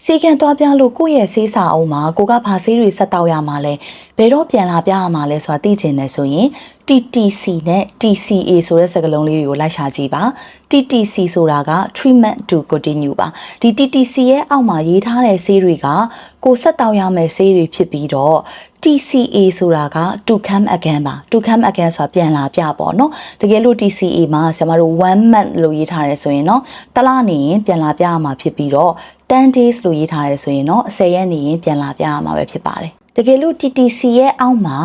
စေကန်သွားပြလို့ကိုယ့်ရဲ့ဆေးစာအုပ်မှာကိုကဘာဆေးတွေဆက်တောက်ရမှာလဲဘယ်တော့ပြန်လာပြရမှာလဲဆိုတာသိချင်တယ်ဆိုရင် TTC နဲ့ TCA ဆိုတဲ့စကားလုံးလေးတွေကိုလိုက်ရှာကြည့်ပါ TTC ဆိုတာက treatment to continue ပါဒီ TTC ရဲ့အောက်မှာရေးထားတဲ့ဆေးတွေကကိုဆက်တောက်ရမယ့်ဆေးတွေဖြစ်ပြီးတော့ TCA ဆိုတာက to come again ပါ to come again ဆိုတာပြန်လာပြပေါ့နော်တကယ်လို့ TCA မှာဆရာမတို့1 month လို့ရေးထားတယ်ဆိုရင်เนาะတလနေရင်ပြန်လာပြရမှာဖြစ်ပြီးတော့10 days လို့ရေးထားရဲဆိုရင်တော့10ရက်နေရင်ပြန်လာပြရမှာပဲဖြစ်ပါတယ်တကယ်လို့ TTC ရဲ့အောက်မှာ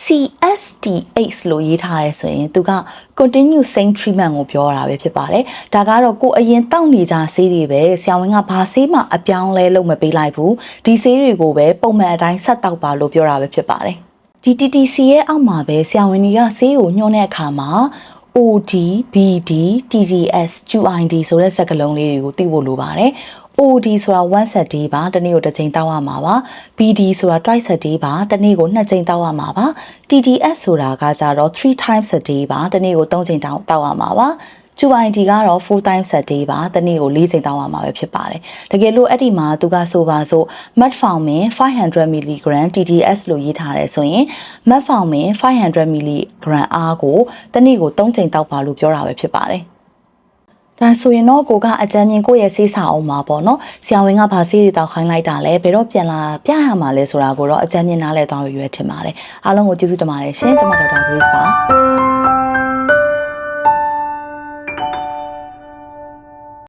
CSTH လို့ရေးထားရဲဆိုရင်သူက continue same treatment ကိုပြောတာပဲဖြစ်ပါတယ်ဒါကတော့ကိုအရင်တောက်နေကြဆေးတွေပဲဆရာဝန်ကဘာဆေးမှအပြောင်းလဲလုပ်မပေးလိုက်ဘူးဒီဆေးတွေကိုပဲပုံမှန်အတိုင်းဆက်တောက်ပါလို့ပြောတာပဲဖြစ်ပါတယ်ဒီ TTC ရဲ့အောက်မှာပဲဆရာဝန်တွေကဆေးကိုညွှန်းတဲ့အခါမှာ OD, BD, TDS, QID ဆိုတဲ့စကားလုံးလေးတွေကိုသိဖို့လိုပါတယ်OD ဆိုတာ once a day ပါတနေ့ကိုတစ်ချိန်တောက်ရမှာပါ BD ဆိုတာ twice a day ပါတနေ့ကို2ချိန်တောက်ရမှာပါ TDS ဆိုတာကကြတော့3 times a day ပါတနေ့ကို3ချိန်တောက်ရမှာပါQID ကတော့4 times a day ပါတနေ့ကို4ချိန်တောက်ရမှာပဲဖြစ်ပါတယ်တကယ်လို့အဲ့ဒီမှာသူကဆိုပါစို့ metformin 500mg TDS လို့ရေးထားတယ်ဆိုရင် metformin 500mg အားကိုတနေ့ကို3ချိန်တောက်ပါလို့ပြောတာပဲဖြစ်ပါတယ်ဒါဆိုရင်တော့ကိုကအကြမ်းမြင်ကိုရဲ့ဆေးစာအုပ်မှာပေါ့နော်ဆရာဝန်ကဘာဆေးတွေတောက်ခိုင်းလိုက်တာလဲဘယ်တော့ပြန်လာပြရမှာလဲဆိုတာကိုတော့အကြမ်းမြင်နားလည်သွားပြီပဲထင်ပါတယ်အားလုံးကိုကျေးဇူးတင်ပါတယ်ရှင်ကျွန်မဒေါက်တာ Grace ပါ